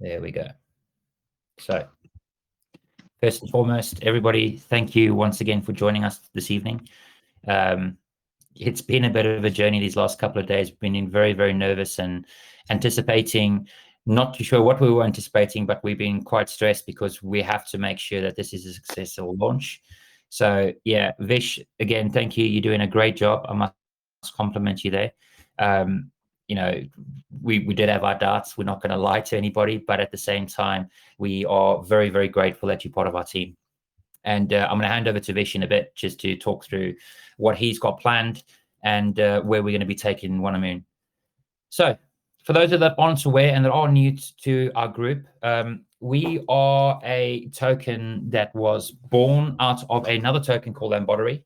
There we go. So first and foremost, everybody, thank you once again for joining us this evening. It's been a bit of a journey these last couple of days. We've been very, very nervous and anticipating, not too sure what we were anticipating, but we've been quite stressed because we have to make sure that this is a successful launch. So yeah, Vish, again, thank you. You're doing a great job. I must compliment you there. You know, we did have our doubts. We're not going to lie to anybody, but at the same time, we are very, very grateful that you're part of our team. And I'm going to hand over to Vish in a bit just to talk through what he's got planned and where we're going to be taking Wana Moon. So for those that aren't aware and that are new to our group, we are a token that was born out of another token called Emboddery,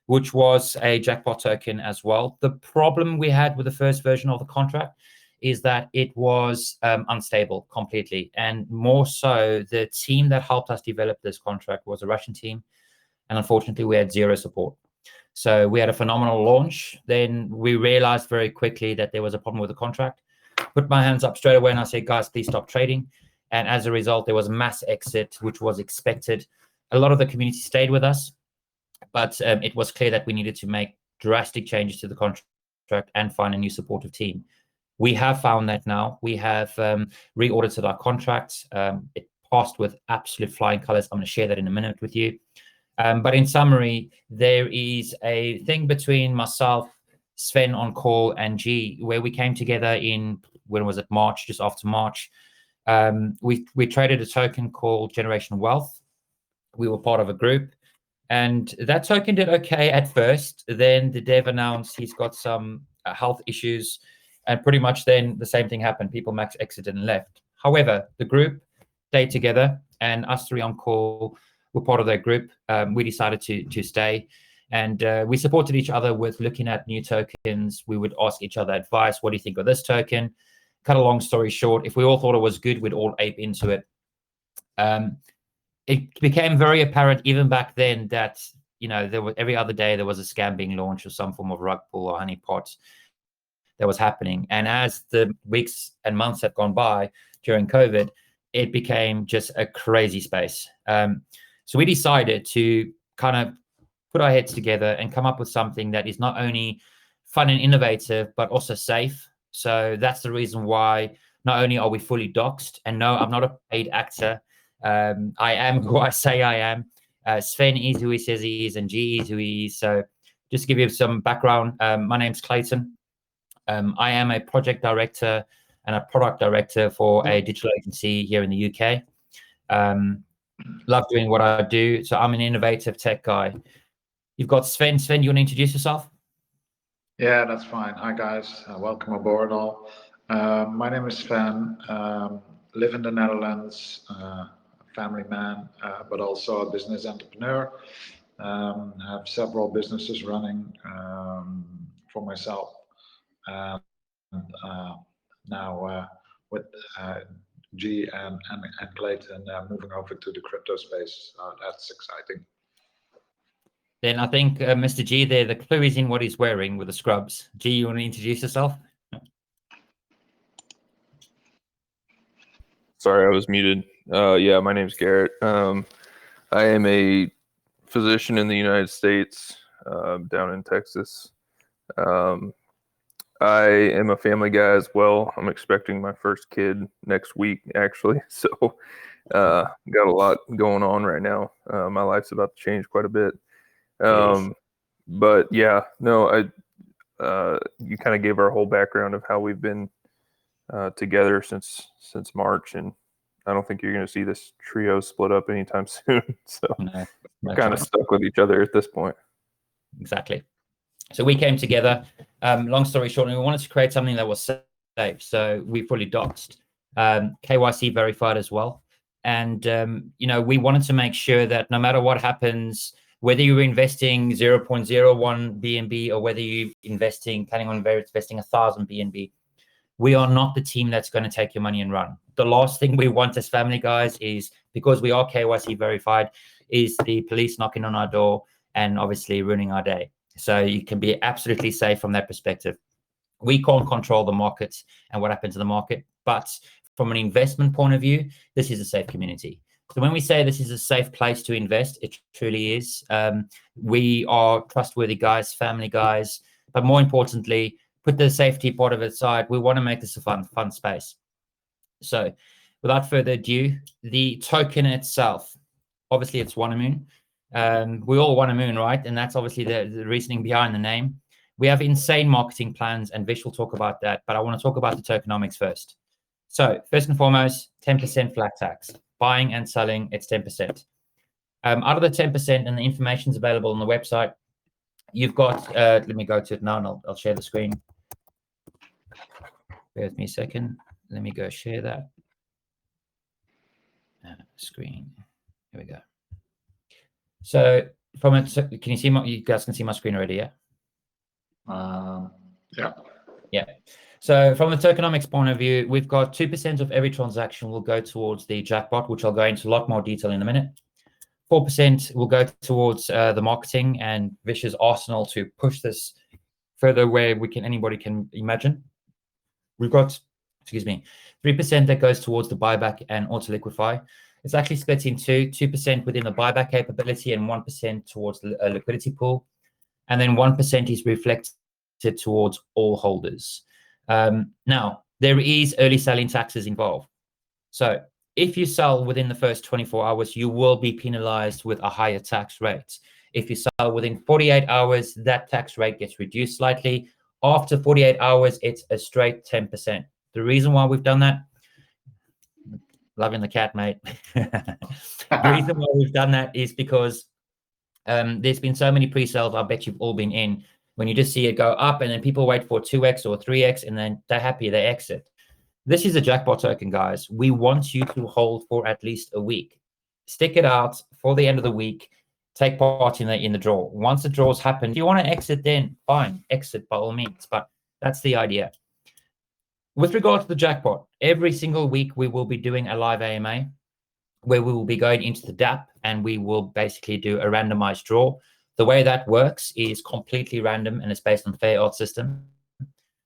which was a jackpot token as well. The problem we had with the first version of the contract is that it was unstable completely. And more so, the team that helped us develop this contract was a Russian team. And unfortunately, we had zero support. So we had a phenomenal launch. Then we realized very quickly that there was a problem with the contract. Put my hands up straight away and I said, guys, please stop trading. And as a result, there was mass exit, which was expected. A lot of the community stayed with us, but it was clear that we needed to make drastic changes to the contract and find a new supportive team. We have found that now. We have re-audited our contract. It passed with absolute flying colors. I'm going to share that in a minute with you. But in summary, there is a thing between myself, Sven on call, and G, where we came together in, when was it, March, just after March. We traded a token called Generation Wealth. We were part of a group. And that token did okay at first. Then the dev announced he's got some health issues. And pretty much then the same thing happened. People max exited and left. However, the group stayed together, and us three on call were part of that group. We decided to stay. And we supported each other with looking at new tokens. We would ask each other advice. What do you think of this token? Cut a long story short, if we all thought it was good, we'd all ape into it. It became very apparent even back then that, you know, there was every other day there was a scam being launched or some form of rug pull or honeypot that was happening. And as the weeks and months have gone by during COVID, it became just a crazy space. So we decided to kind of put our heads together and come up with something that is not only fun and innovative, but also safe. So that's the reason why not only are we fully doxed, and no, I'm not a paid actor. I am who I say I am. Sven is who he says he is, and G is who he is. So just to give you some background, my name's Clayton. I am a project director and a product director for a digital agency here in the UK. Love doing what I do. So I'm an innovative tech guy. You've got Sven. Sven, you want to introduce yourself? Yeah, that's fine. Hi, guys. Welcome aboard all. My name is Sven. Live in the Netherlands. Family man, but also a business entrepreneur. Have several businesses running for myself. And now with G and Clayton moving over to the crypto space. That's exciting. Then I think Mr. G there, the clue is in what he's wearing with the scrubs. G, you want to introduce yourself? Sorry, I was muted. Yeah, my name's Garrett. I am a physician in the United States, down in Texas. I am a family guy as well. I'm expecting my first kid next week, actually. So got a lot going on right now. My life's about to change quite a bit. But yeah, no, you kind of gave our whole background of how we've been together since March, and I don't think you're going to see this trio split up anytime soon. So we're kind of stuck with each other at this point. Exactly. So we came together. Long story short, we wanted to create something that was safe. So we fully doxed, KYC verified as well. And, you know, we wanted to make sure that no matter what happens, whether you're investing 0.01 BNB or whether you're planning on investing 1,000 BNB, we are not the team that's going to take your money and run. The last thing we want as family guys is, because we are KYC verified, is the police knocking on our door and obviously ruining our day. So you can be absolutely safe from that perspective. We can't control the markets and what happens in the market, but from an investment point of view, this is a safe community. So when we say this is a safe place to invest, it truly is. We are trustworthy guys, family guys, but more importantly, put the safety part of it aside. We want to make this a fun space. So without further ado, the token itself, obviously it's Wana Moon. We all want a moon, right? And that's obviously the reasoning behind the name. We have insane marketing plans, and Vish will talk about that, but I want to talk about the tokenomics first. So first and foremost, 10% flat tax. Buying and selling, it's 10%. Out of the 10%, and the information is available on the website, you've got, let me go to it now, and I'll share the screen. Bear with me a second. Let me go share that. Screen. Here we go. So from it, can you see you guys can see my screen already, yeah? Yeah. So from a tokenomics point of view, we've got 2% of every transaction will go towards the jackpot, which I'll go into a lot more detail in a minute. 4% will go towards the marketing and Vish's arsenal to push this further where anybody can imagine. We've got, 3% that goes towards the buyback and auto liquefy. It's actually split in two, 2% within the buyback capability and 1% towards a liquidity pool. And then 1% is reflected towards all holders. Now, there is early selling taxes involved. So if you sell within the first 24 hours, you will be penalized with a higher tax rate. If you sell within 48 hours, that tax rate gets reduced slightly. After 48 hours, it's a straight 10%. The reason why we've done that, loving the cat, mate. The reason why we've done that is because there's been so many pre-sales, I bet you've all been in, when you just see it go up and then people wait for 2x or 3x and then they're happy, they exit. This is a jackpot token, guys. We want you to hold for at least a week. Stick it out for the end of the week. Take part in the draw. Once the draws happen, if you want to exit, then fine, exit by all means. But that's the idea. With regard to the jackpot, every single week we will be doing a live AMA where we will be going into the DApp and we will basically do a randomized draw. The way that works is completely random and it's based on the fair odds system.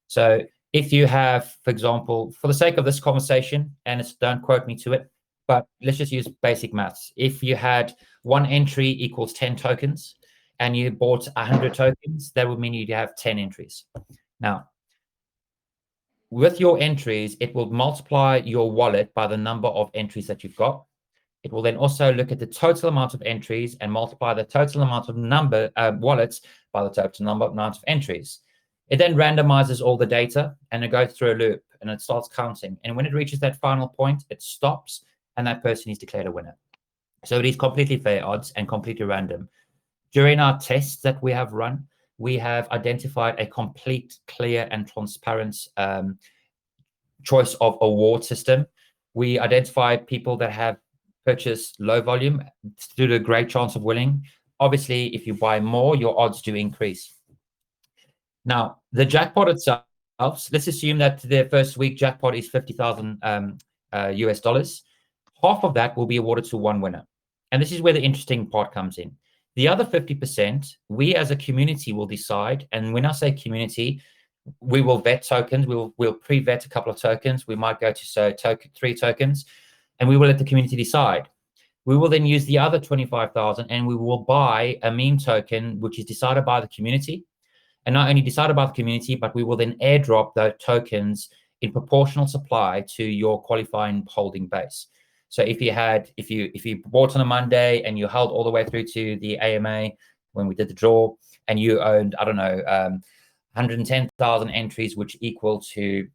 So if you have, for example, for the sake of this conversation, and don't quote me to it, but let's just use basic maths. If you had one entry equals 10 tokens and you bought 100 tokens, that would mean you'd have 10 entries. Now, with your entries, it will multiply your wallet by the number of entries that you've got. It will then also look at the total amount of entries and multiply the total amount of wallets by the total amount of entries. It then randomizes all the data and it goes through a loop and it starts counting. And when it reaches that final point, it stops and that person is declared a winner. So it is completely fair odds and completely random. During our tests that we have run, we have identified a complete, clear, and transparent choice of award system. We identify people that have purchased low volume, stood a great chance of winning. Obviously, if you buy more, your odds do increase. Now, the jackpot itself, let's assume that their first week jackpot is $50,000 US dollars. Half of that will be awarded to one winner. And this is where the interesting part comes in. The other 50%, we as a community will decide. And when I say community, we will vet tokens. We'll pre-vet a couple of tokens. We might go to 3 tokens, and we will let the community decide. We will then use the other 25,000, and we will buy a meme token, which is decided by the community. And not only decided by the community, but we will then airdrop those tokens in proportional supply to your qualifying holding base. So if you bought on a Monday and you held all the way through to the AMA when we did the draw, and you owned, I don't know, 110,000 entries, which equal to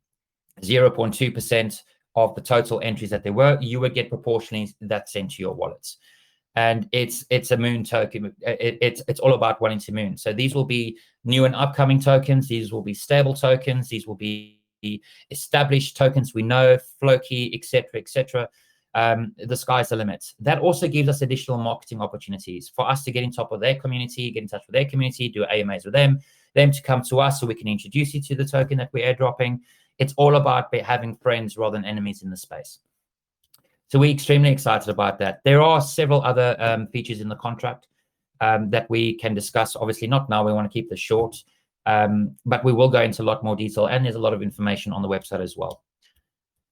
0.2% of the total entries that there were, you would get proportionally that sent to your wallets. And it's a moon token. It's all about wanting to moon. So these will be new and upcoming tokens. These will be stable tokens. These will be established tokens we know, Floki, etc., etc. The sky's the limit. That also gives us additional marketing opportunities for us to get in top of their community, get in touch with their community, do AMAs with them to come to us so we can introduce you to the token that we're airdropping. It's all about having friends rather than enemies in the space. So we're extremely excited about that. There are several other features in the contract that we can discuss. Obviously not now, we want to keep this short, but we will go into a lot more detail, and there's a lot of information on the website as well.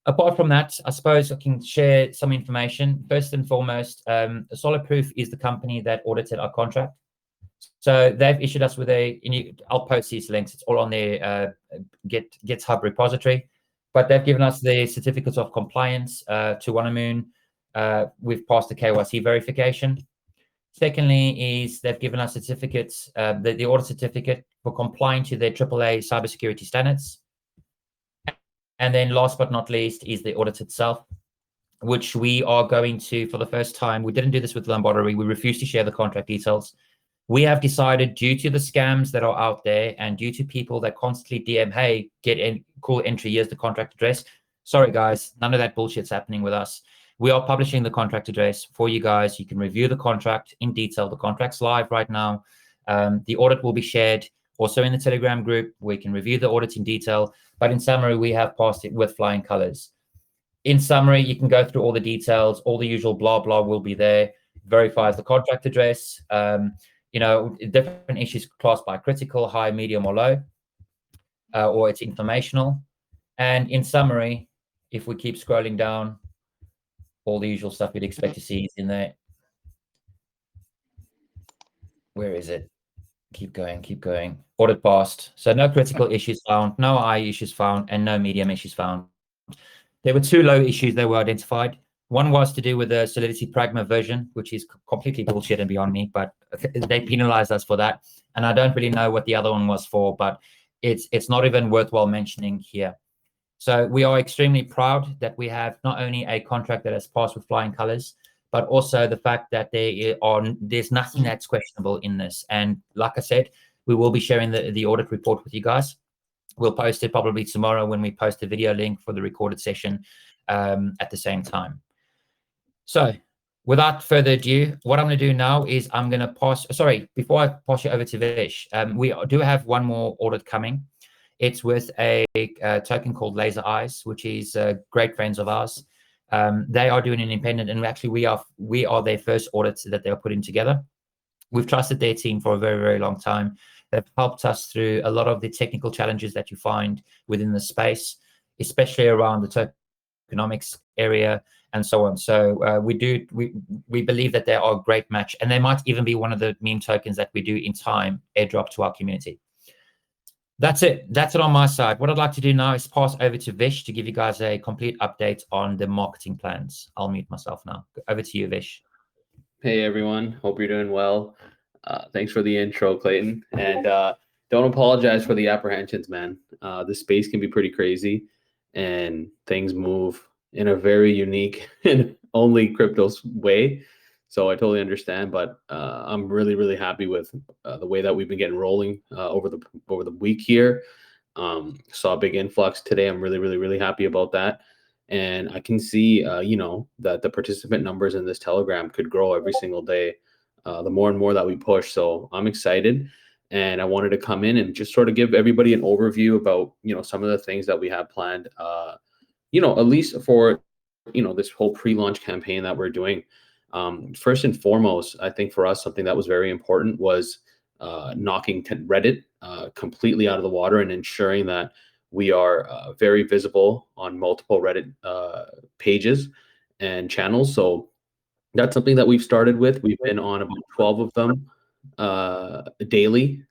Apart from that, I suppose I can share some information. First and foremost, SolidProof is the company that audited our contract. So they've issued us with I'll post these links. It's all on their GitHub repository. But they've given us the certificates of compliance to Wana Moon. We've passed the KYC verification. Secondly, is they've given us certificates, the audit certificate for complying to their AAA cybersecurity standards. And then last but not least is the audit itself, which we are going to, for the first time, we didn't do this with Lombardi, we refused to share the contract details. We have decided, due to the scams that are out there and due to people that constantly DM, hey, get in, cool entry, here's the contract address. Sorry, guys, none of that bullshit's happening with us. We are publishing the contract address for you guys. You can review the contract in detail. The contract's live right now. The audit will be shared also in the Telegram group. We can review the audit in detail. But in summary, we have passed it with flying colors. In summary, you can go through all the details. All the usual blah, blah will be there. Verifies the contract address. Different issues classed by critical, high, medium, or low, or it's informational. And in summary, if we keep scrolling down, all the usual stuff you'd expect to see is in there. Where is it? Keep going, keep going. Audit passed. So no critical issues found, no high issues found, and no medium issues found. There were 2 low issues that were identified. One was to do with the Solidity Pragma version, which is completely bullshit and beyond me, but they penalized us for that. And I don't really know what the other one was for, but it's not even worthwhile mentioning here. So we are extremely proud that we have not only a contract that has passed with flying colors, but also the fact that there's nothing that's questionable in this. And like I said, we will be sharing the audit report with you guys. We'll post it probably tomorrow when we post the video link for the recorded session at the same time. So without further ado, what I'm going to do now is I'm going to before I pass you over to Vish, we do have one more audit coming. It's with a token called Laser Eyes, which is great friends of ours. They are doing an independent, and actually we are their first audits that they're putting together. We've trusted their team for a very, very long time. They've helped us through a lot of the technical challenges that you find within the space, especially around the tokenomics area and so on. So we believe that they are a great match, and they might even be one of the meme tokens that we do in time airdrop to our community. That's it on my side. What I'd like to do now is pass over to Vish to give you guys a complete update on the marketing plans. I'll mute myself now. Over to you, Vish. Hey everyone, hope you're doing well. Thanks for the intro, Clayton, and don't apologize for the apprehensions, man. The space can be pretty crazy and things move in a very unique and only crypto way. So I totally understand, but I'm really, really happy with the way that we've been getting rolling over the week here. Saw a big influx today. I'm really, really, really happy about that. And I can see, that the participant numbers in this Telegram could grow every single day, the more and more that we push. So I'm excited. And I wanted to come in and just sort of give everybody an overview about, some of the things that we have planned, at least for, this whole pre-launch campaign that we're doing. First and foremost, I think for us, something that was very important was knocking Reddit completely out of the water and ensuring that we are very visible on multiple Reddit pages and channels. So that's something that we've started with. We've been on about 12 of them daily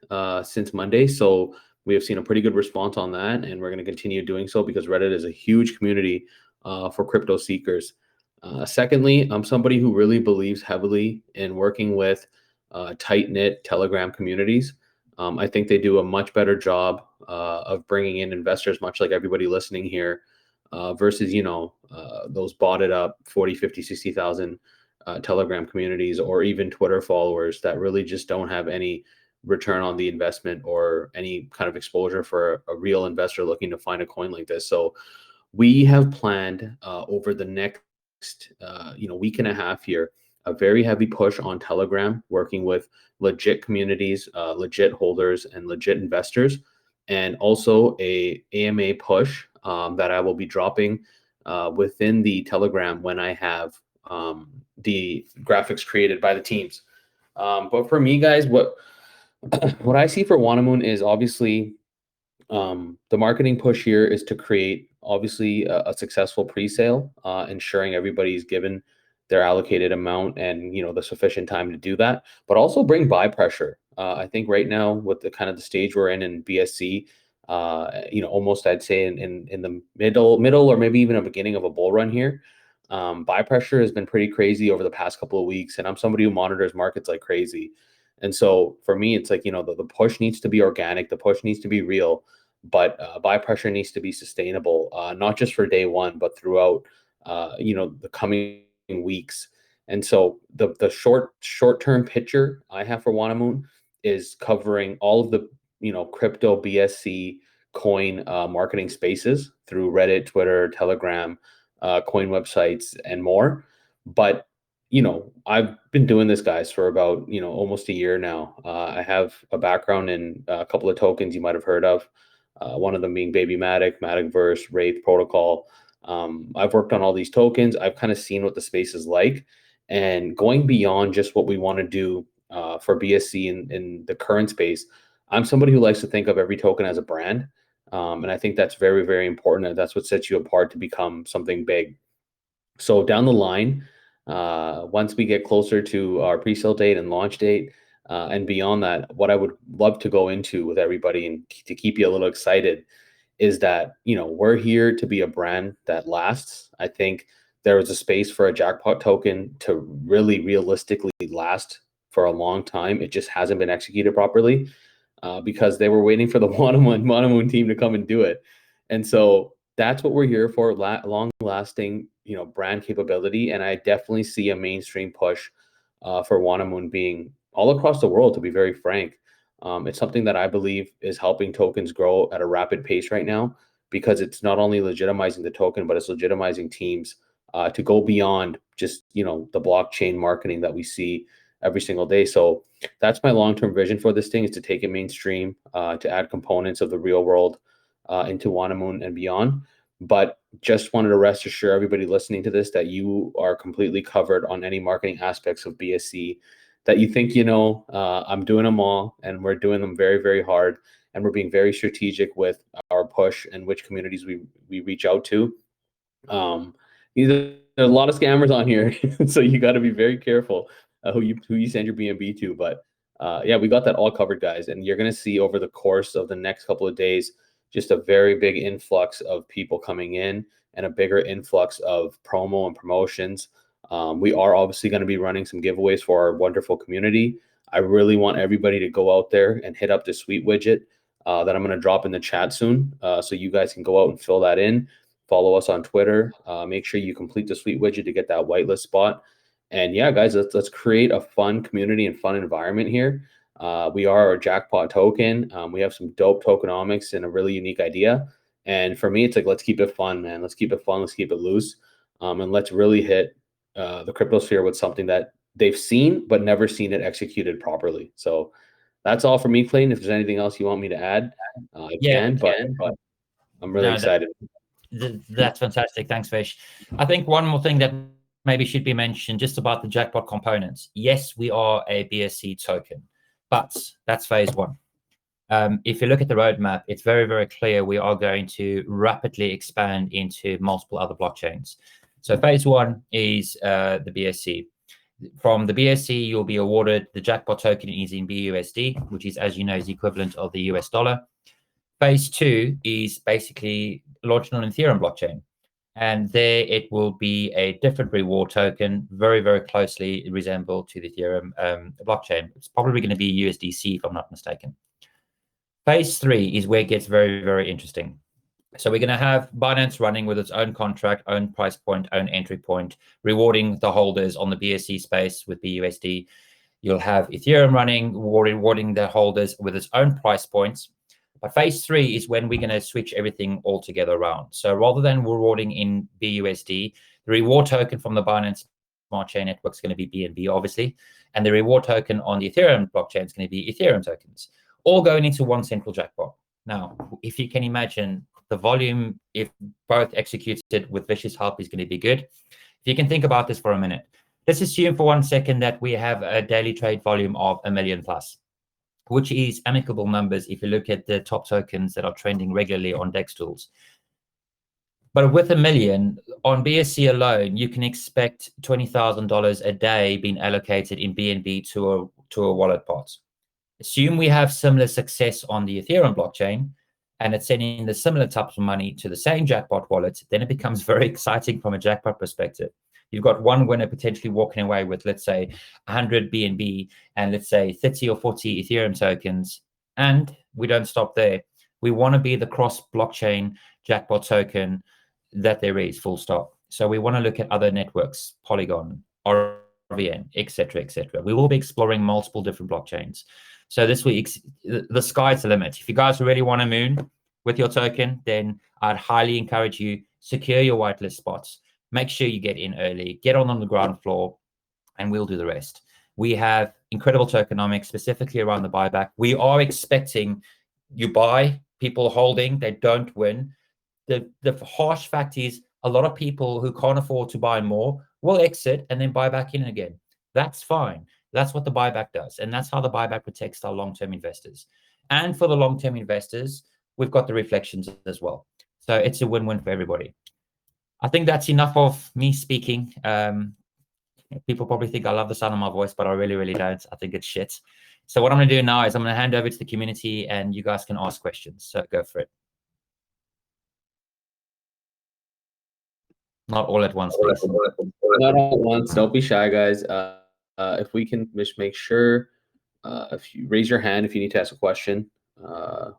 since Monday. So we have seen a pretty good response on that, and we're going to continue doing so because Reddit is a huge community for crypto seekers. Secondly, I'm somebody who really believes heavily in working with tight-knit Telegram communities. I think they do a much better job of bringing in investors, much like everybody listening here, versus, those botted up 40, 50, 60,000 Telegram communities or even Twitter followers that really just don't have any return on the investment or any kind of exposure for a real investor looking to find a coin like this. So we have planned over the next week and a half here, a very heavy push on Telegram, working with legit communities, legit holders, and legit investors, and also a AMA push that I will be dropping within the Telegram when I have the graphics created by the teams. But for me, guys, what I see for Wana Moon is obviously The marketing push here is to create obviously a successful pre-sale, ensuring everybody's given their allocated amount and the sufficient time to do that, but also bring buy pressure. I think right now with the kind of the stage we're in BSC, almost I'd say in the middle or maybe even a beginning of a bull run here. Buy pressure has been pretty crazy over the past couple of weeks, and I'm somebody who monitors markets like crazy. And so for me, it's like, the push needs to be organic, the push needs to be real, but buy pressure needs to be sustainable, not just for day one, but throughout, the coming weeks. And so the short-term picture I have for Wana Moon is covering all of the, crypto BSC coin marketing spaces through Reddit, Twitter, Telegram, coin websites, and more. But I've been doing this, guys, for about almost a year now. I have a background in a couple of tokens you might have heard of. One of them being Baby Matic, Maticverse, Wraith Protocol. I've worked on all these tokens. I've kind of seen what the space is like, and going beyond just what we want to do for BSC in the current space. I'm somebody who likes to think of every token as a brand. And I think that's very, very important. And that's what sets you apart to become something big. So down the line, once we get closer to our pre-sale date and launch date, and beyond that, what I would love to go into with everybody and to keep you a little excited is that, we're here to be a brand that lasts. I think there is a space for a jackpot token to really realistically last for a long time. It just hasn't been executed properly because they were waiting for the Wana Moon team to come and do it. And so that's what we're here for, long-lasting, brand capability. And I definitely see a mainstream push for Wana Moon being all across the world, to be very frank. It's something that I believe is helping tokens grow at a rapid pace right now, because it's not only legitimizing the token, but it's legitimizing teams to go beyond just, the blockchain marketing that we see every single day. So that's my long-term vision for this thing, is to take it mainstream, to add components of the real world into Wana Moon and beyond. But just wanted to rest assure everybody listening to this that you are completely covered on any marketing aspects of BSC that you think, I'm doing them all, and we're doing them very, very hard. And we're being very strategic with our push and which communities we reach out to. There's a lot of scammers on here, so you got to be very careful who you send your BNB to. But yeah, we got that all covered, guys. And you're going to see over the course of the next couple of days just a very big influx of people coming in and a bigger influx of promo and promotions. We are obviously going to be running some giveaways for our wonderful community. I really want everybody to go out there and hit up the sweet widget that I'm going to drop in the chat soon. So you guys can go out and fill that in. Follow us on Twitter. Make sure you complete the sweet widget to get that whitelist spot. And yeah, guys, let's create a fun community and fun environment here. We are a jackpot token. We have some dope tokenomics and a really unique idea. And for me, it's like, let's keep it fun, man. Let's keep it fun. Let's keep it loose. And let's really hit the crypto sphere with something that they've seen, but never seen it executed properly. So that's all for me, Clayton. If there's anything else you want me to add, I can, but I'm really excited. That's fantastic. Thanks, Vish. I think one more thing that maybe should be mentioned just about the jackpot components. Yes, we are a BSC token, but that's phase one. If you look at the roadmap, it's very, very clear we are going to rapidly expand into multiple other blockchains. So phase one is the BSC. From the BSC, you'll be awarded the jackpot token is in BUSD, which is, as you know, is the equivalent of the US dollar. Phase two is basically launched on an Ethereum blockchain. And there it will be a different reward token, very, very closely resembled to the Ethereum blockchain. It's probably going to be USDC, if I'm not mistaken. Phase three is where it gets very, very interesting. So we're going to have Binance running with its own contract, own price point, own entry point, rewarding the holders on the BSC space with BUSD. You'll have Ethereum running, rewarding the holders with its own price points. But phase three is when we're going to switch everything all together around. So rather than rewarding in BUSD, the reward token from the Binance Smart Chain Network is going to be BNB, obviously. And the reward token on the Ethereum blockchain is going to be Ethereum tokens, all going into one central jackpot. Now, if you can imagine the volume, if both executed with Vish's help, is going to be good. If you can think about this for a minute, let's assume for 1 second that we have a daily trade volume of 1 million plus. which is amicable numbers if you look at the top tokens that are trending regularly on DEX tools. But with $1 million on BSC alone, you can expect $20,000 a day being allocated in BNB to a wallet pot. Assume we have similar success on the Ethereum blockchain, and it's sending the similar types of money to the same jackpot wallet, then it becomes very exciting from a jackpot perspective. You've got one winner potentially walking away with, let's say, 100 BNB and let's say 30 or 40 Ethereum tokens. And we don't stop there. We want to be the cross-blockchain jackpot token that there is, full stop. So we want to look at other networks, Polygon, RVN, etc., etc. We will be exploring multiple different blockchains. So this week, the sky's the limit. If you guys really want to moon with your token, then I'd highly encourage you, secure your whitelist spots. Make sure you get in early, get on the ground floor, and we'll do the rest. We have incredible tokenomics, specifically around the buyback. We are expecting you buy, people holding, they don't win. The harsh fact is a lot of people who can't afford to buy more will exit and then buy back in again. That's fine. That's what the buyback does. And that's how the buyback protects our long-term investors. And for the long-term investors, we've got the reflections as well. So it's a win-win for everybody. I think that's enough of me speaking. People probably think I love the sound of my voice, but I really, really don't. I think it's shit. So what I'm going to do now is I'm going to hand over to the community and you guys can ask questions. So go for it. Not all at once, please. Not all at once. Don't be shy, guys. If we can just make sure, if you raise your hand, if you need to ask a question,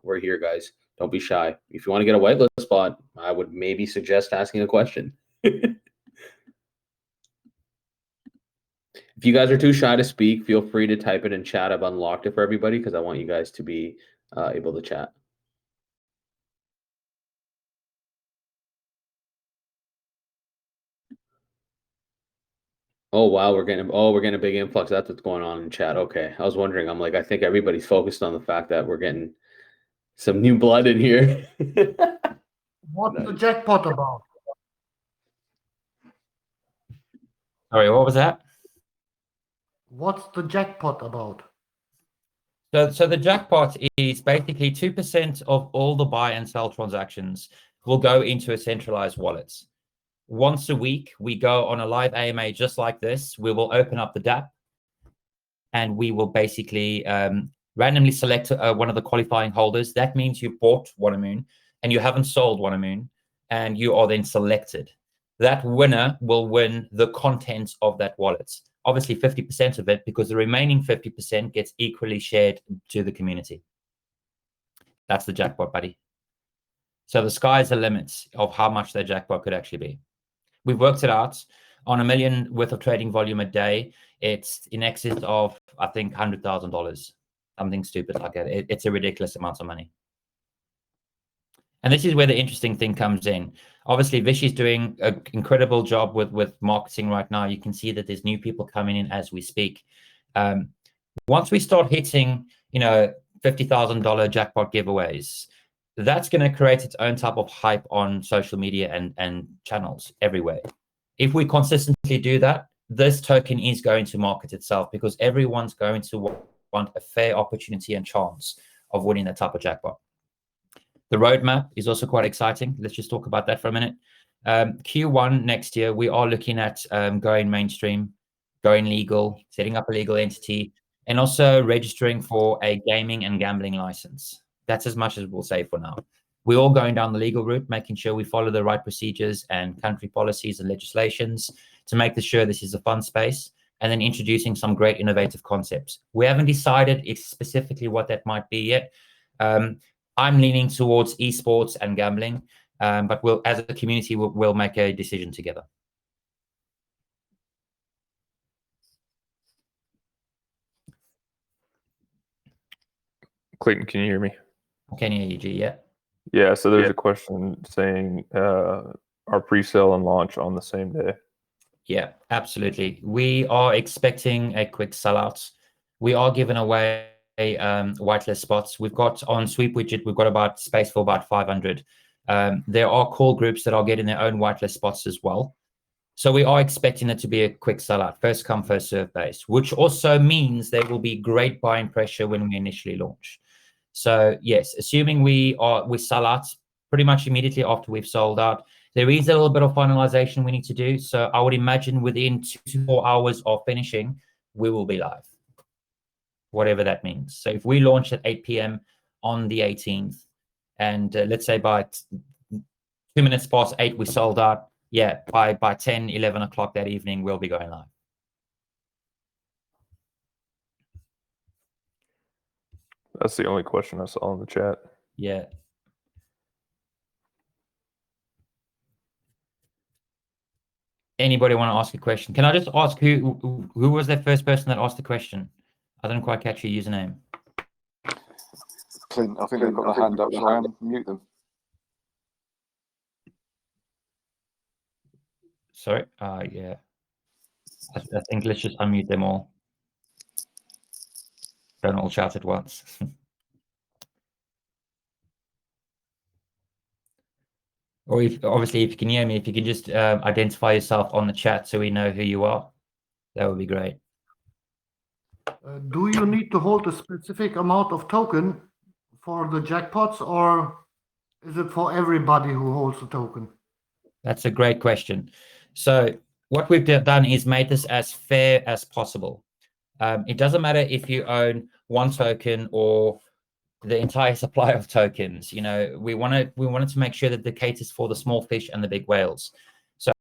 we're here, guys. Don't be shy. If you want to get a whitelist spot, I would maybe suggest asking a question. If you guys are too shy to speak, feel free to type it in chat. I've unlocked it for everybody because I want you guys to be able to chat. Oh wow, we're getting a big influx. That's what's going on in chat. Okay, I was wondering. I'm like, I think everybody's focused on the fact that we're getting some new blood in here. What's the jackpot about? Sorry, what was that? What's the jackpot about? So the jackpot is basically 2% of all the buy and sell transactions will go into a centralized wallet. Once a week, we go on a live AMA just like this. We will open up the DApp and we will basically randomly select one of the qualifying holders. That means you bought Wana Moon and you haven't sold Wana Moon, and you are then selected. That winner will win the contents of that wallet. Obviously 50% of it, because the remaining 50% gets equally shared to the community. That's the jackpot, buddy. So the sky's the limit of how much that jackpot could actually be. We've worked it out. On $1 million worth of trading volume a day, it's in excess of, I think, $100,000. Something stupid like that. It's a ridiculous amount of money. And this is where the interesting thing comes in. Obviously, Vish is doing an incredible job with marketing right now. You can see that there's new people coming in as we speak. Once we start hitting, $50,000 jackpot giveaways, that's going to create its own type of hype on social media and channels everywhere. If we consistently do that, this token is going to market itself because everyone's going to want a fair opportunity and chance of winning that type of jackpot. The roadmap is also quite exciting. Let's just talk about that for a minute. Q1 next year, we are looking at going mainstream, going legal, setting up a legal entity, and also registering for a gaming and gambling license. That's as much as we'll say for now. We're all going down the legal route, making sure we follow the right procedures and country policies and legislations to make sure this is a fun space, and then introducing some great innovative concepts. We haven't decided specifically what that might be yet. I'm leaning towards esports and gambling, but as a community, we'll make a decision together. Clayton, can you hear me? Can you hear you, G? Yeah. Yeah, so there's a question saying, are pre-sale and launch on the same day? Yeah, absolutely. We are expecting a quick sellout. We are giving away whitelist spots. We've got on Sweep Widget, we've got about space for about 500. There are call groups that are getting their own whitelist spots as well. So we are expecting it to be a quick sellout, first come, first serve base, which also means there will be great buying pressure when we initially launch. So yes, assuming we sell out pretty much immediately after we've sold out, there is a little bit of finalization we need to do. So I would imagine within 2 to 4 hours of finishing, we will be live, whatever that means. So if we launch at 8 p.m. on the 18th, and let's say by 2 minutes past 8 we sold out, yeah, by 10, 11 o'clock that evening, we'll be going live. That's the only question I saw in the chat. Yeah. Anybody want to ask a question? Can I just ask who was the first person that asked the question? I didn't quite catch your username. Clint, I think they've got their hand up. Shall I mute them? Sorry. Yeah. I think let's just unmute them all. Don't all shout at once. Or obviously, if you can hear me, if you can just identify yourself on the chat so we know who you are, that would be great. Do you need to hold a specific amount of token for the jackpots, or is it for everybody who holds a token? That's a great question. So what we've done is made this as fair as possible. It doesn't matter if you own 1 token or the entire supply of tokens. You know, we wanted to make sure that the caters for the small fish and the big whales. So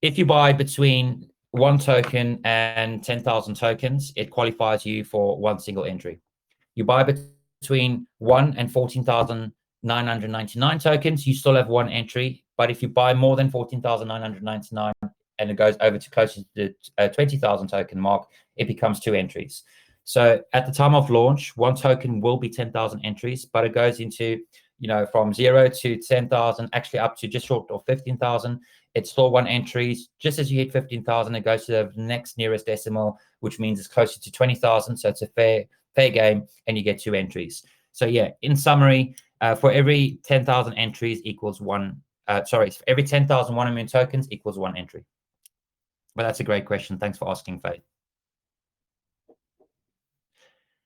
if you buy between 1 token and 10,000 tokens, it qualifies you for 1 single entry. You buy between 1 and 14,999 tokens, you still have 1 entry. But if you buy more than 14,999 and it goes over to closer to the 20,000 token mark, it becomes 2 entries. So at the time of launch, 1 token will be 10,000 entries, but it goes into, you know, from 0 to 10,000, actually up to just short of 15,000. It's still 1 entry. Just as you hit 15,000, it goes to the next nearest decimal, which means it's closer to 20,000. So it's a fair game, and you get 2 entries. So yeah, in summary, for every 10,000 entries equals 1. For every 10,000 Wana Moon tokens equals 1 entry. But that's a great question. Thanks for asking, Faith.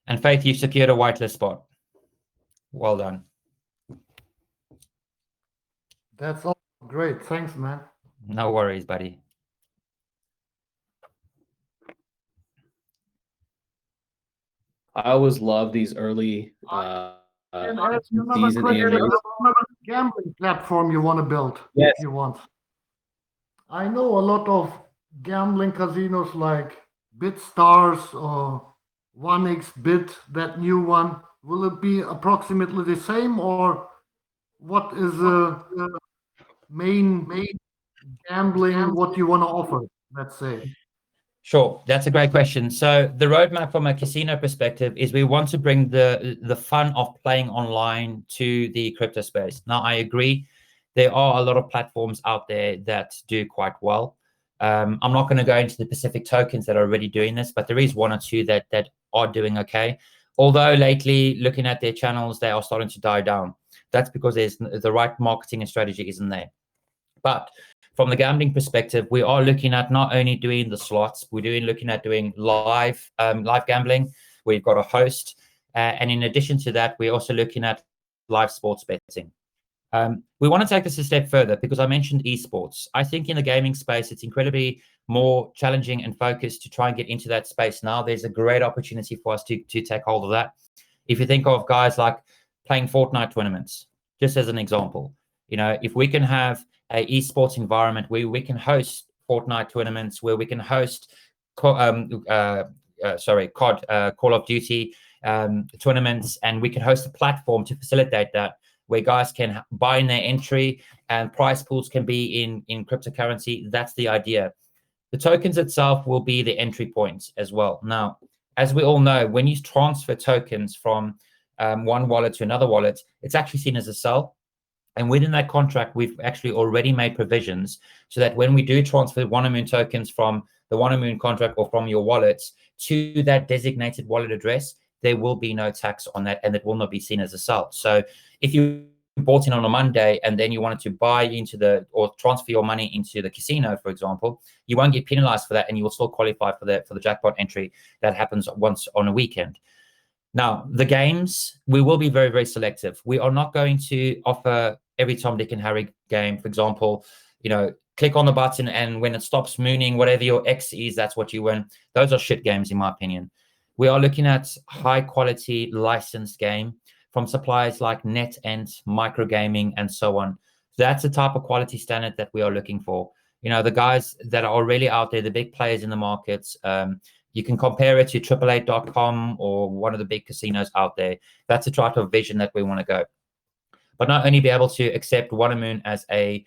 And Faith, you secured a whitelist spot. Well done. That's all great. Thanks, man. No worries, buddy. I always love these early And ask you another season question AMAs. about another gambling platform you want to build, Yes. if you want. I know a lot of gambling casinos like BitStars or 1xBit, that new one. Will it be approximately the same, or what is the main gambling, what you want to offer, let's say? Sure, that's a great question. So the roadmap from a casino perspective is we want to bring the fun of playing online to the crypto space. Now, I agree, there are a lot of platforms out there that do quite well. I'm not going to go into the specific tokens that are already doing this, but there is 1 or 2 that are doing okay. Although lately, looking at their channels, they are starting to die down. That's because there's the right marketing and strategy isn't there. But from the gambling perspective, we are looking at not only doing the slots, we're looking at doing live gambling. We've got a host, and in addition to that, we're also looking at live sports betting. We want to take this a step further because I mentioned esports. I think in the gaming space, it's incredibly more challenging and focused to try and get into that space now. There's a great opportunity for us to take hold of that. If you think of guys like playing Fortnite tournaments, just as an example, you know, if we can have a esports environment where we can host Fortnite tournaments, where we can host COD, Call of Duty tournaments, and we can host a platform to facilitate that, where guys can buy in their entry and prize pools can be in cryptocurrency. That's the idea. The tokens itself will be the entry points as well. Now, as we all know, when you transfer tokens from one wallet to another wallet, it's actually seen as a sell. And within that contract, we've actually already made provisions so that when we do transfer Wana Moon tokens from the Wana Moon contract or from your wallets to that designated wallet address, there will be no tax on that, and it will not be seen as a sell. So if you bought in on a Monday and then you wanted to buy into or transfer your money into the casino, for example, you won't get penalized for that, and you will still qualify for the jackpot entry that happens once on a weekend. Now, the games, we will be very, very selective. We are not going to offer every Tom, Dick, and Harry game. For example, click on the button and when it stops mooning, whatever your X is, that's what you win. Those are shit games, in my opinion. We are looking at high quality licensed game from suppliers like NetEnt, Microgaming, and so on. So that's the type of quality standard that we are looking for. The guys that are already out there, the big players in the markets, you can compare it to 888.com or one of the big casinos out there. That's the type of vision that we want to go. But not only be able to accept Wana Moon as a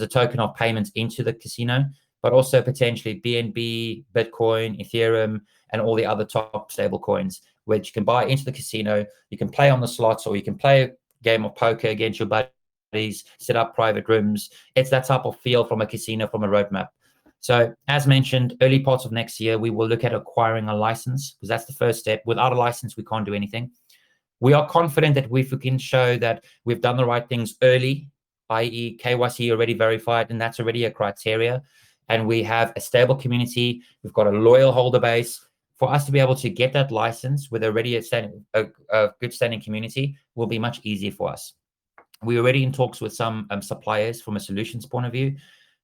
token of payments into the casino, but also potentially BNB, Bitcoin, Ethereum, and all the other top stable coins, which you can buy into the casino. You can play on the slots, or you can play a game of poker against your buddies, set up private rooms. It's that type of feel from a casino, from a roadmap. So as mentioned, early parts of next year, we will look at acquiring a license, because that's the first step. Without a license, we can't do anything. We are confident that if we can show that we've done the right things early, i.e. KYC already verified, and that's already a criteria, and we have a stable community, we've got a loyal holder base, for us to be able to get that license with already a good standing community will be much easier for us. We're already in talks with some suppliers from a solutions point of view.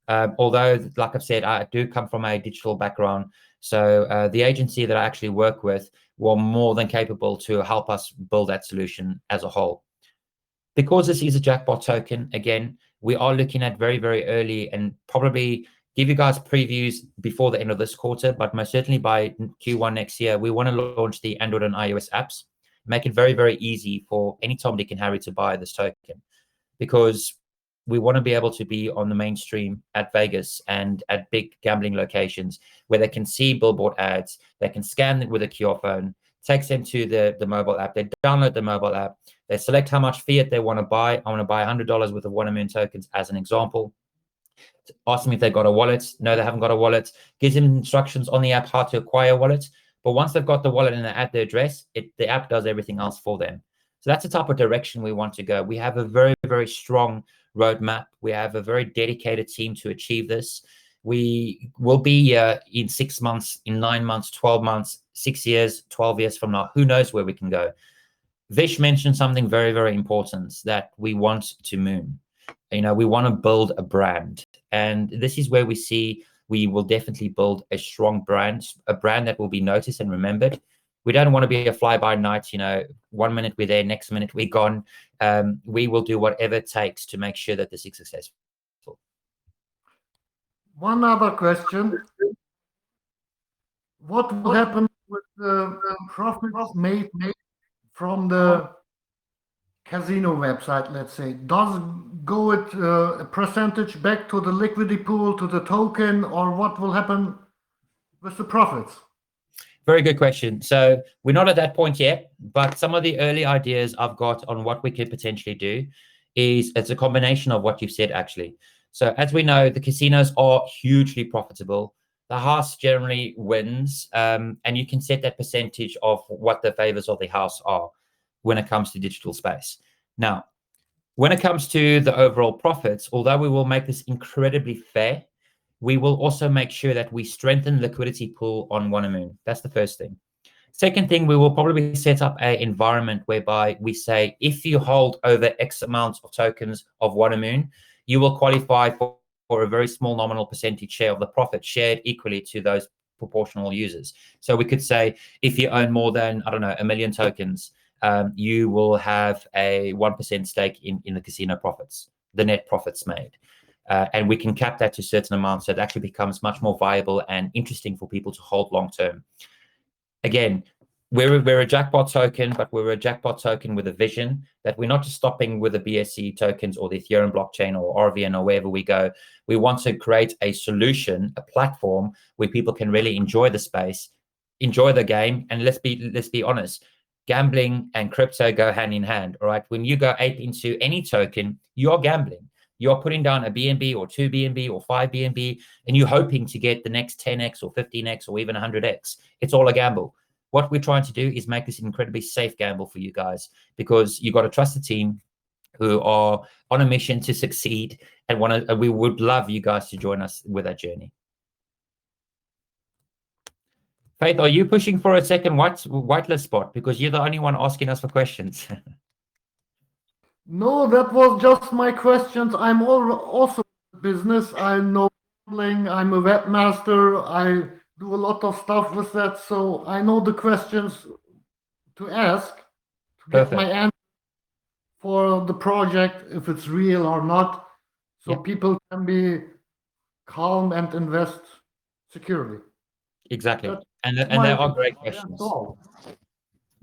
Although, like I've said, I do come from a digital background. So the agency that I actually work with were more than capable to help us build that solution as a whole. Because this is a jackpot token, again, we are looking at very, very early, and probably give you guys previews before the end of this quarter, but most certainly by Q1 next year, we want to launch the Android and iOS apps, make it very, very easy for any Tom, Dick, and Harry to buy this token, because we want to be able to be on the mainstream at Vegas and at big gambling locations where they can see billboard ads, they can scan it with a QR phone, takes them to the mobile app, they download the mobile app, they select how much fiat they want to buy. I want to buy $100 worth of Wana Moon tokens as an example. Ask them if they've got a wallet. No, they haven't got a wallet. Gives them instructions on the app how to acquire a wallet. But once they've got the wallet and they add their address, the app does everything else for them. So that's the type of direction we want to go. We have a very, very strong roadmap. We have a very dedicated team to achieve this. We will be in 6 months, in 9 months, 12 months, 6 years, 12 years from now. Who knows where we can go? Vish mentioned something very, very important, that we want to moon. We want to build a brand. And this is where we see we will definitely build a strong brand, a brand that will be noticed and remembered. We don't want to be a fly-by-night, 1 minute we're there, next minute we're gone. We will do whatever it takes to make sure that this is successful. One other question. What will happen with the profits made from the casino website, let's say? Does it go at a percentage back to the liquidity pool, to the token, or what will happen with the profits? Very good question. So we're not at that point yet, but some of the early ideas I've got on what we could potentially do is it's a combination of what you've said, actually. So as we know, the casinos are hugely profitable. The house generally wins, and you can set that percentage of what the favors of the house are when it comes to digital space. Now, when it comes to the overall profits, although we will make this incredibly fair, we will also make sure that we strengthen liquidity pool on Wana Moon. That's the first thing. Second thing, we will probably set up an environment whereby we say, if you hold over X amount of tokens of Wana Moon, you will qualify for a very small nominal percentage share of the profit shared equally to those proportional users. So we could say, if you own more than, 1 million tokens, you will have a 1% stake in the casino profits, the net profits made. And we can cap that to a certain amount, so it actually becomes much more viable and interesting for people to hold long term. Again, we're a jackpot token, but we're a jackpot token with a vision that we're not just stopping with the BSC tokens or the Ethereum blockchain or RVN or wherever we go. We want to create a solution, a platform where people can really enjoy the space, enjoy the game. And let's be honest, gambling and crypto go hand in hand. All right, when you go ape into any token, you're gambling. You're putting down a BNB or 2 BNB or 5 BNB, and you're hoping to get the next 10x or 15x or even 100x. It's all a gamble. What we're trying to do is make this an incredibly safe gamble for you guys, because you've got to trust the team. who are on a mission to succeed and we would love you guys to join us with that journey. Faith, are you pushing for a second whitelist spot? Because you're the only one asking us for questions. No, that was just my questions. I'm also business. I know gambling. I'm a webmaster. I do a lot of stuff with that. So I know the questions to ask to get my answer for the project, if it's real or not. So people can be calm and invest securely. Exactly. And they are great questions.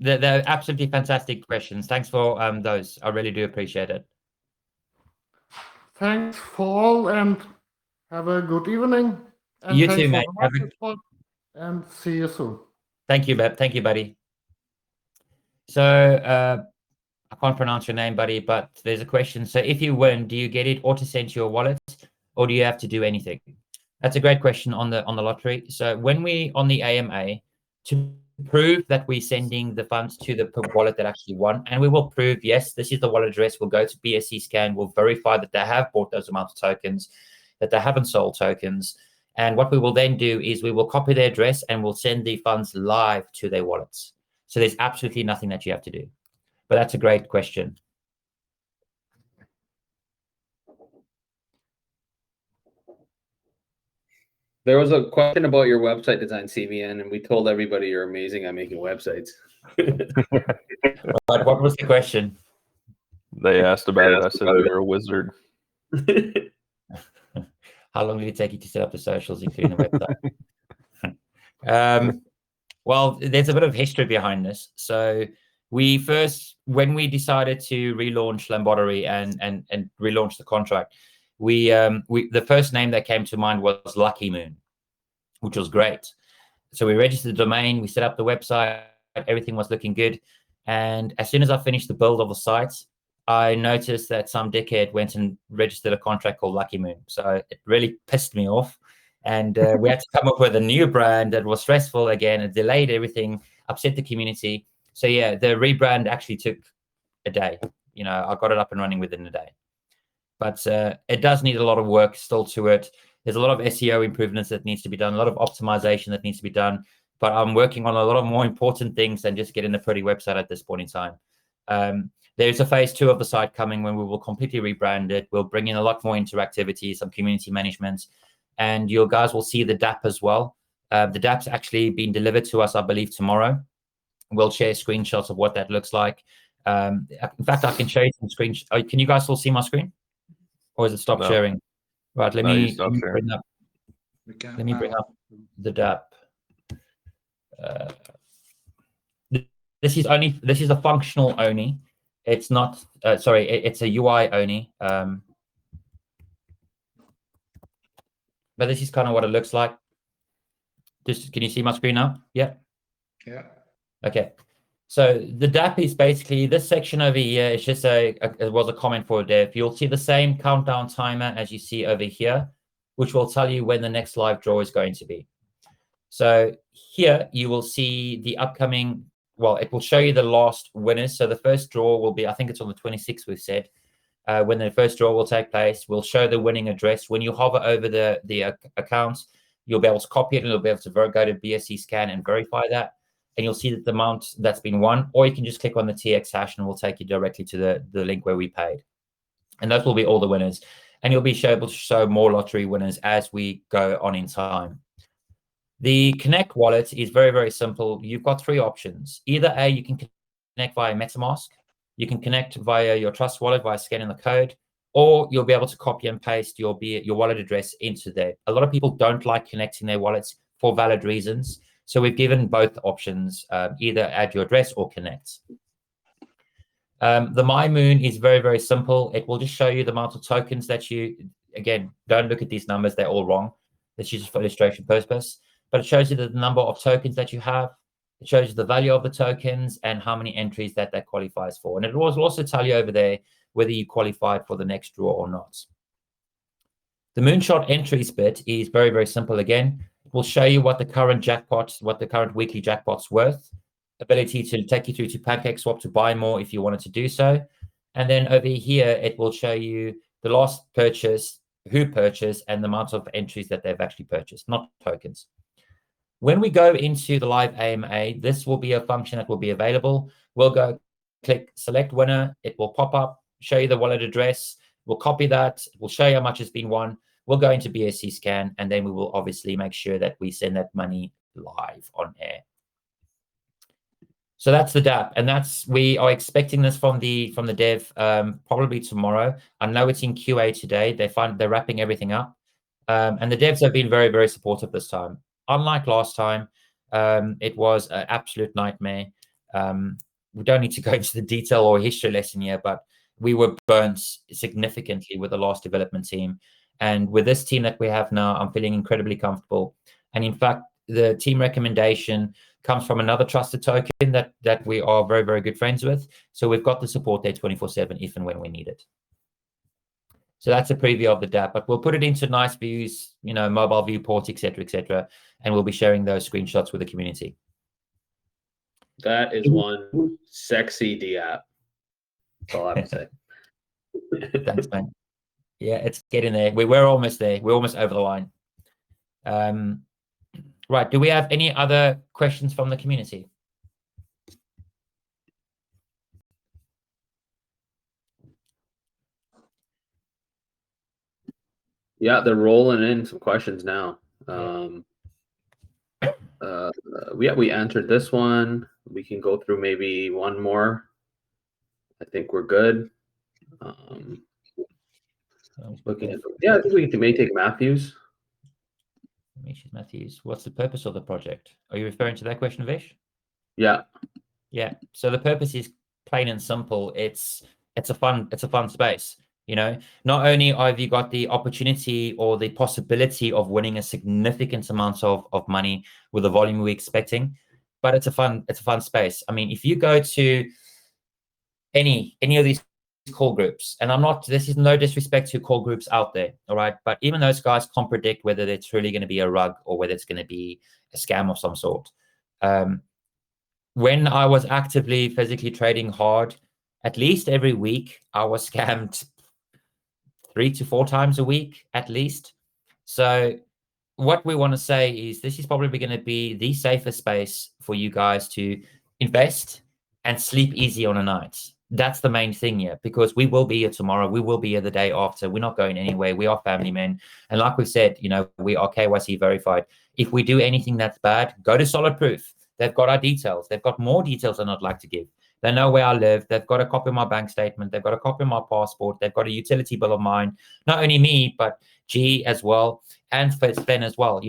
They're absolutely fantastic questions. Thanks for those. I really do appreciate it. Thanks for all, and have a good evening. And You too, mate. And see you soon. Thank you, Beb. Thank you, buddy. So I can't pronounce your name, buddy, but there's a question. So if you win, do you get it auto sent to your wallet, or do you have to do anything? That's a great question on the lottery. So when we on the AMA, to prove that we're sending the funds to the wallet that actually won, and we will prove, yes, this is the wallet address. We'll go to BSC scan. We'll verify that they have bought those amounts of tokens, that they haven't sold tokens. And what we will then do is we will copy their address and we'll send the funds live to their wallets. So there's absolutely nothing that you have to do. But that's a great question. There was a question about your website design, CVN, and we told everybody you're amazing at making websites. But what was the question? They asked about it. I said you're a wizard. How long did it take you to set up the socials, including the website? Well, there's a bit of history behind this. So when we decided to relaunch Lamborghini and relaunch the contract, the first name that came to mind was Lucky Moon, which was great. So we registered the domain, we set up the website, everything was looking good. And as soon as I finished the build of the site, I noticed that some dickhead went and registered a contract called Lucky Moon. So it really pissed me off. And we had to come up with a new brand that was stressful again. It delayed everything, upset the community. So yeah, the rebrand actually took a day. You know, I got it up and running within a day. But it does need a lot of work still to it. There's a lot of SEO improvements that needs to be done, a lot of optimization that needs to be done. But I'm working on a lot of more important things than just getting a pretty website at this point in time. There's a phase 2 of the site coming when we will completely rebrand it. We'll bring in a lot more interactivity, some community management, and you guys will see the DApp as well. The DApp's actually been delivered to us, I believe, tomorrow. We'll share screenshots of what that looks like. In fact, I can show you some screenshots. Can you guys still see my screen? Or is it stopped sharing? Right, let me bring up the DApp. This is a functional only. It's not it's a UI only. But this is kind of what it looks like. Can you see my screen now? Yeah. Okay. So the DApp is basically this section over here. It's just it was a comment for a dev. You'll see the same countdown timer as you see over here, which will tell you when the next live draw is going to be. So here you will see the upcoming, well, it will show you the last winners. So the first draw will be, I think it's on the 26th, we've said, when the first draw will take place. We'll show the winning address. When you hover over the accounts, you'll be able to copy it and you'll be able to go to BSC scan and verify that. And you'll see that the amount that's been won, or you can just click on the TX hash and we'll take you directly to the link where we paid. And those will be all the winners. And you'll be able to show more lottery winners as we go on in time. The Connect wallet is very, very simple. You've got 3 options. Either A, you can connect via MetaMask. You can connect via your Trust wallet via scanning the code, or you'll be able to copy and paste your wallet address into there. A lot of people don't like connecting their wallets for valid reasons. So we've given both options, either add your address or connect. The My Moon is very, very simple. It will just show you the amount of tokens that again, don't look at these numbers. They're all wrong. It's just for illustration purpose. But it shows you the number of tokens that you have. It shows you the value of the tokens and how many entries that qualifies for. And it will also tell you over there whether you qualified for the next draw or not. The Moonshot entries bit is very, very simple again. It will show you what the current jackpots, what the current weekly jackpot's worth, ability to take you through to PancakeSwap to buy more if you wanted to do so. And then over here, it will show you the last purchase, who purchased, and the amount of entries that they've actually purchased, not tokens. When we go into the live AMA, this will be a function that will be available. We'll go click select winner. It will pop up, show you the wallet address. We'll copy that. We'll show you how much has been won. We'll go into BSC scan, and then we will obviously make sure that we send that money live on air. So that's the DApp, and we are expecting this from the dev probably tomorrow. I know it's in QA today. They're wrapping everything up, and the devs have been very, very supportive this time. Unlike last time, it was an absolute nightmare. We don't need to go into the detail or history lesson here, but we were burnt significantly with the last development team, and with this team that we have now, I'm feeling incredibly comfortable. And in fact, the team recommendation comes from another trusted token that we are very, very good friends with. So we've got the support there 24/7 if and when we need it. So that's a preview of the DApp, but we'll put it into nice views, mobile viewport, etc., and we'll be sharing those screenshots with the community. That is one sexy D app. That's all I have to say. Thanks, man. Yeah, it's getting there. We're almost there. We're almost over the line. Right. Do we have any other questions from the community? Yeah, they're rolling in some questions now. We answered this one. We can go through maybe one more. I think we're good. Looking at, I think we may take Matthews. Matthews, what's the purpose of the project? Are you referring to that question, Vish? Yeah. Yeah. So the purpose is plain and simple. It's a fun space. Not only have you got the opportunity or the possibility of winning a significant amount of money with the volume we're expecting, but it's a fun space. I mean, if you go to any of these call groups, and this is no disrespect to call groups out there, all right, but even those guys can't predict whether it's really going to be a rug or whether it's going to be a scam of some sort. When I was actively physically trading hard, at least every week I was scammed 3 to 4 times a week at least. So what we want to say is this is probably going to be the safest space for you guys to invest and sleep easy on a night. That's the main thing here, because we will be here tomorrow. We will be here the day after. We're not going anywhere. We are family men. And like we said, we are KYC verified. If we do anything that's bad, go to SolidProof. They've got our details. They've got more details than I'd like to give. They know where I live. They've got a copy of my bank statement. They've got a copy of my passport. They've got a utility bill of mine. Not only me, but G as well, and Sven as well,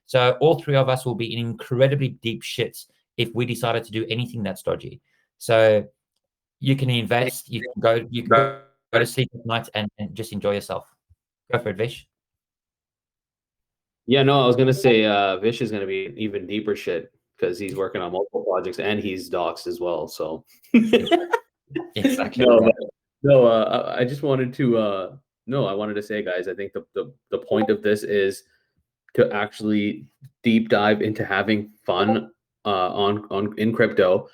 So all three of us will be in incredibly deep shit if we decided to do anything that's dodgy. So you can invest, you can go to sleep at night and just enjoy yourself. Go for it, Vish. Yeah, no, I was gonna say Vish is gonna be even deeper shit because he's working on multiple projects and he's doxed as well. So exactly. I just wanted to I wanted to say, guys, I think the point of this is to actually deep dive into having fun in crypto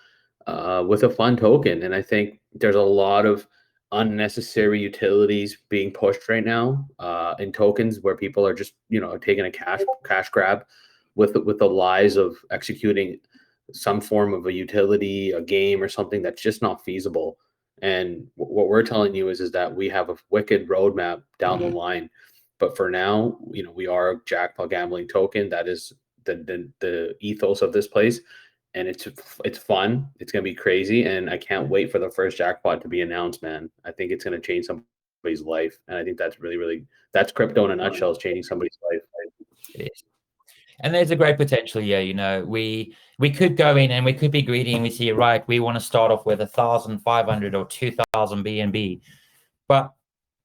with a fun token. And I think there's a lot of unnecessary utilities being pushed right now in tokens where people are just taking a cash grab with the lies of executing some form of a utility, a game, or something that's just not feasible. And what we're telling you is that we have a wicked roadmap down the line. But for now, we are a jackpot gambling token. That is the ethos of this place. And it's fun. It's going to be crazy. And I can't wait for the first jackpot to be announced, man. I think it's going to change somebody's life. And I think that's really, really, that's crypto in a nutshell, is changing somebody's life. It is. And there's a great potential here. We could go in and we could be greedy and we see, right, we want to start off with 1,500 or 2,000 BNB. But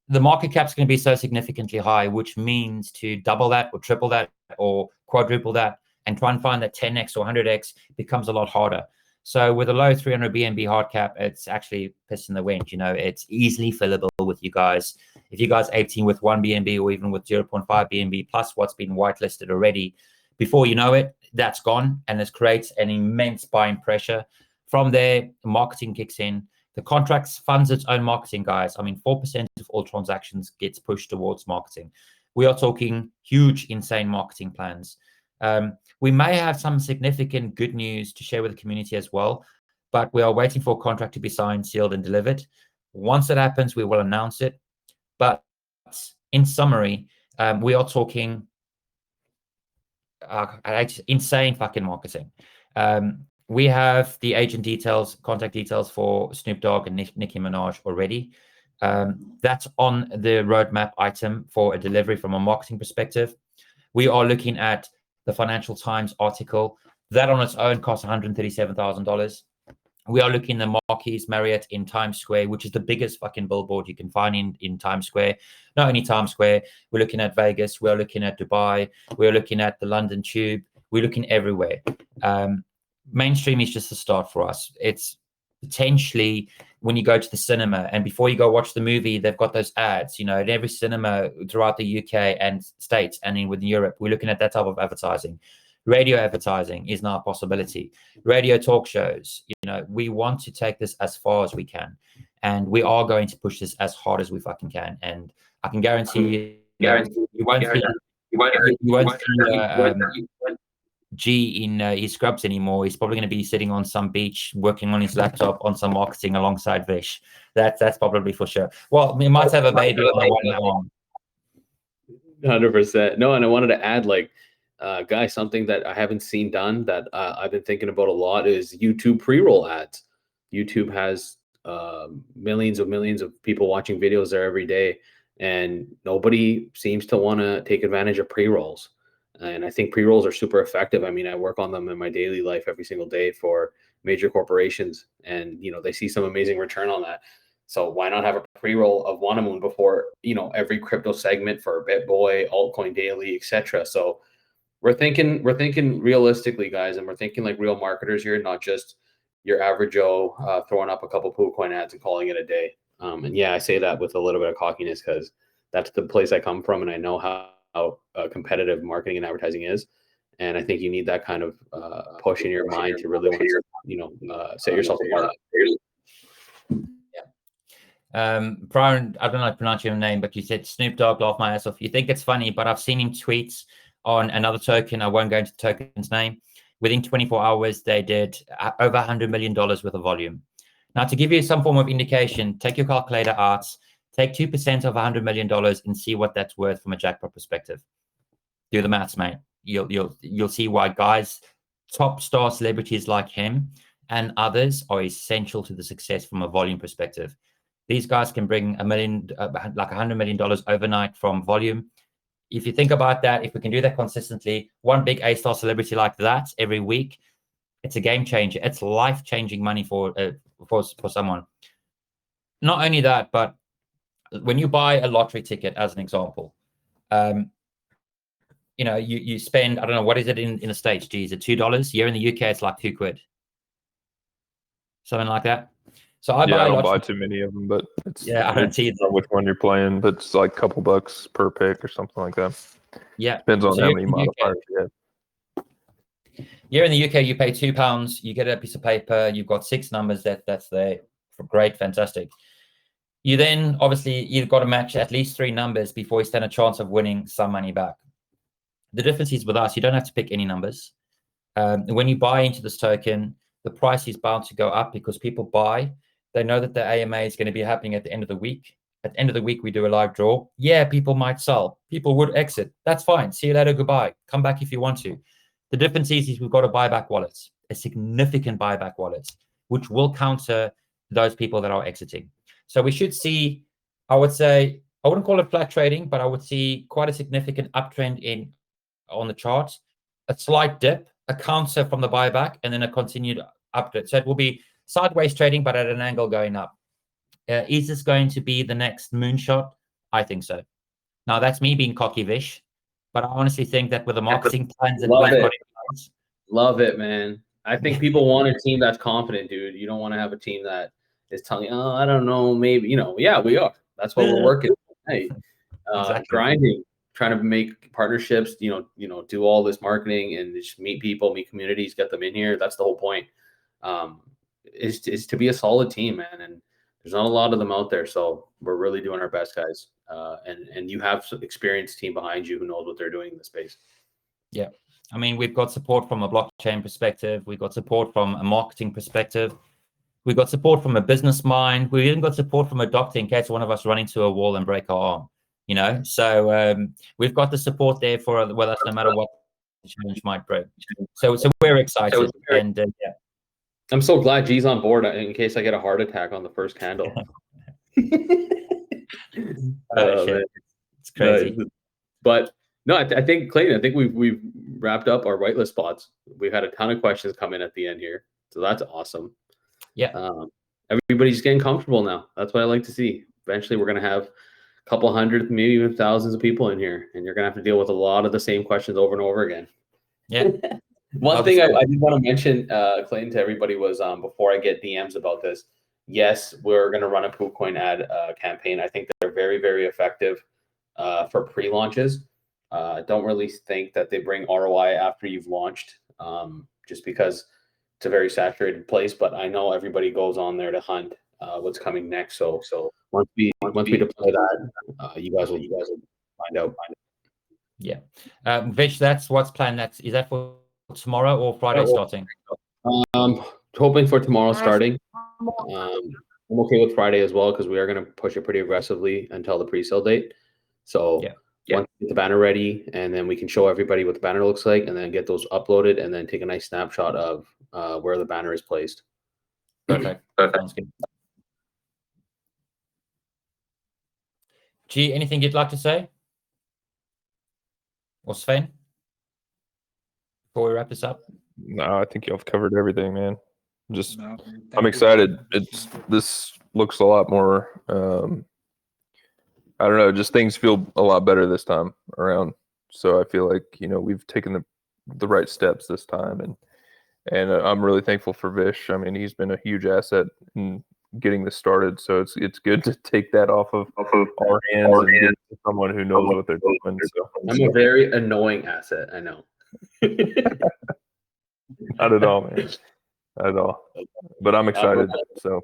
the market cap's going to be so significantly high, which means to double that or triple that or quadruple that and try and find that 10x or 100x becomes a lot harder. So with a low 300 BNB hard cap, it's actually piss in the wind. It's easily fillable with you guys. If you guys 18 with 1 BNB or even with 0.5 BNB plus what's been whitelisted already, before you know it, that's gone, and this creates an immense buying pressure. From there, marketing kicks in. The contract funds its own marketing, guys. I mean, 4% of all transactions gets pushed towards marketing. We are talking huge, insane marketing plans. We may have some significant good news to share with the community as well, but we are waiting for a contract to be signed, sealed, and delivered. Once that happens, we will announce it. But in summary, we are talking insane fucking marketing. We have the agent details, contact details for Snoop Dogg and Nicki Minaj already. That's on the roadmap item for a delivery from a marketing perspective. We are looking at the Financial Times article. That on its own costs $137,000. We are looking at the Marquis Marriott in Times Square, which is the biggest fucking billboard you can find in Times Square. Not only Times Square, we're looking at Vegas, we're looking at Dubai, we're looking at the London Tube, we're looking everywhere. Mainstream is just a start for us. It's potentially when you go to the cinema and before you go watch the movie, they've got those ads, in every cinema throughout the UK and States and within Europe. We're looking at that type of advertising. Radio advertising is now a possibility. Radio talk shows, we want to take this as far as we can. And we are going to push this as hard as we fucking can. And I can guarantee you won't see G in his scrubs anymore. He's probably going to be sitting on some beach working on his laptop on some marketing alongside Vish. That's probably for sure. Well, we might have a baby on 100%. No, and I wanted to add, guys, something that I haven't seen done that I've been thinking about a lot is YouTube pre-roll ads. YouTube has millions of people watching videos there every day, and nobody seems to want to take advantage of pre-rolls. And I think pre-rolls are super effective. I mean, I work on them in my daily life every single day for major corporations, and they see some amazing return on that. So why not have a pre-roll of Wana Moon before every crypto segment for BitBoy, Altcoin Daily, etc. So we're thinking realistically, guys, and we're thinking like real marketers here, not just your average Joe throwing up a couple PooCoin ads and calling it a day. And yeah, I say that with a little bit of cockiness because that's the place I come from, and I know how competitive marketing and advertising is. And I think you need that kind of push in your mind to really want to, set yourself apart. Brian, I don't know how to pronounce your name, but you said Snoop Dogg laughed my ass off. You think it's funny, but I've seen him tweets on another token. I won't go into the token's name. Within 24 hours, they did over $100 million worth of volume. Now, to give you some form of indication, take your calculator out, take 2% of $100 million and see what that's worth from a jackpot perspective. Do the maths, mate. You'll see why guys, top star celebrities like him and others are essential to the success from a volume perspective. These guys can bring $100 million overnight from volume. If you think about that, if we can do that consistently, one big A-star celebrity like that every week, it's a game changer. It's life-changing money for someone. Not only that, but when you buy a lottery ticket, as an example, you spend, I don't know, what is it in the States? Geez, is it $2? Here in the UK, it's like £2. Something like that. So I don't buy too many of them, but I don't see which one you're playing, but it's like a couple bucks per pick or something like that. Yeah. Depends on how many modifiers you have. Here in the UK, you pay £2, you get a piece of paper, you've got 6 numbers that's there. Great, fantastic. You then, obviously, you've got to match at least 3 numbers before you stand a chance of winning some money back. The difference is with us, you don't have to pick any numbers. When you buy into this token, the price is bound to go up because people buy. They know that the AMA is going to be happening at the end of the week. At the end of the week, we do a live draw. Yeah, people might sell. People would exit. That's fine. See you later. Goodbye. Come back if you want to. The difference is we've got a buyback wallets, a significant buyback wallet, which will counter those people that are exiting. So we should see, I would say, I wouldn't call it flat trading, but I would see quite a significant uptrend on the chart, a slight dip, a counter from the buyback, and then a continued uptrend. So it will be sideways trading, but at an angle going up. Is this going to be the next moonshot? I think so. Now, that's me being cocky-ish, but I honestly think that with the marketing plans and love it, man. I think people want a team that's confident, dude. You don't want to have a team that is telling you, oh, I don't know, maybe, yeah, we are. That's what we're working on. Hey, exactly. Grinding, trying to make partnerships, do all this marketing and just meet people, meet communities, get them in here. That's the whole point. is to be a solid team, man. And there's not a lot of them out there, so we're really doing our best, guys. And you have some experienced team behind you who knows what they're doing in the space. Yeah, I mean, we've got support from a blockchain perspective. We've got support from a marketing perspective. We've got support from a business mind. We've even got support from a doctor in case one of us run into a wall and break our arm. You know, so we've got the support there with us no matter what the challenge might bring. So we're excited, and yeah. I'm so glad G's on board in case I get a heart attack on the first candle. Shit. It's crazy. But no, I think, Clayton, I think we've wrapped up our whitelist spots. We've had a ton of questions come in at the end here, so that's awesome. Yeah. Everybody's getting comfortable now. That's what I like to see. Eventually, we're going to have a couple hundred, maybe even thousands of people in here, and you're going to have to deal with a lot of the same questions over and over again. Yeah. One thing I did want to mention, Clayton, to everybody was before I get DMs about this, yes, we're going to run a PoopCoin ad campaign. I think they're very, very effective for pre-launches. Don't really think that they bring ROI after you've launched, just because it's a very saturated place. But I know everybody goes on there to hunt what's coming next. So once we deploy that, you guys will find out. Yeah. Vish, that's what's planned. Is that for tomorrow or Friday starting? Hoping for tomorrow starting. I'm okay with Friday as well because we are going to push it pretty aggressively until the pre-sale date. So once we get the banner ready, and then we can show everybody what the banner looks like, and then get those uploaded, and then take a nice snapshot of where the banner is placed. Perfect. Sounds good. G, anything you'd like to say? Or Sven? Before we wrap this up? No, I think y'all covered everything, man. I'm excited. This looks a lot more. I don't know. Just things feel a lot better this time around. So I feel like we've taken the right steps this time, and I'm really thankful for Vish. I mean, he's been a huge asset in getting this started. So it's good to take that off of our hands and get to someone who knows what they're doing. So I'm a very annoying asset. I know. Not at all, man. Not at all. But I'm excited. So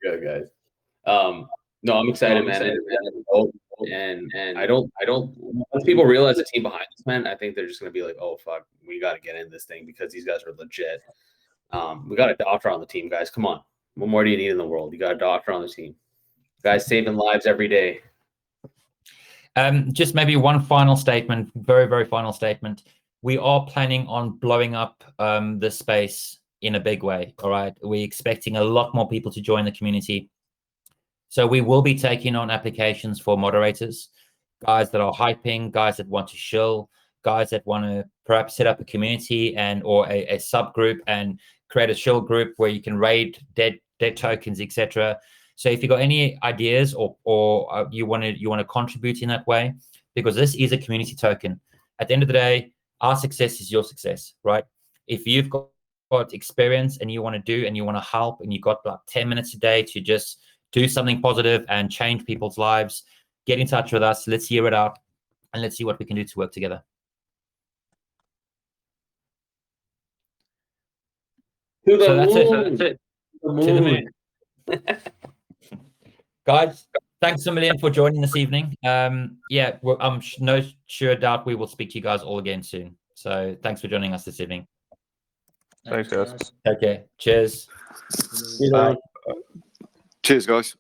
good, guys. No, I'm excited, man. And I don't. Once people realize the team behind this, man, I think they're just gonna be like, "Oh fuck, we got to get in this thing because these guys are legit." We got a doctor on the team, guys. Come on, what more do you need in the world? You got a doctor on the team, guys, saving lives every day. Just maybe one final statement, very, very final statement. We are planning on blowing up this space in a big way. All right, we're expecting a lot more people to join the community. So we will be taking on applications for moderators, guys that are hyping, guys that want to shill, guys that want to perhaps set up a community or a subgroup and create a shill group where you can raid dead tokens, etc. So if you got any ideas or you want to contribute in that way, because this is a community token. At the end of the day, our success is your success, right? If you've got experience and you want to do and you want to help and you've got like 10 minutes a day to just do something positive and change people's lives, get in touch with us. Let's hear it out and let's see what we can do to work together. That's it. To the moon. Guys, thanks a million for joining this evening. I'm no sure doubt we will speak to you guys all again soon. So thanks for joining us this evening. Thanks, guys. Okay. Cheers. Cheers, guys.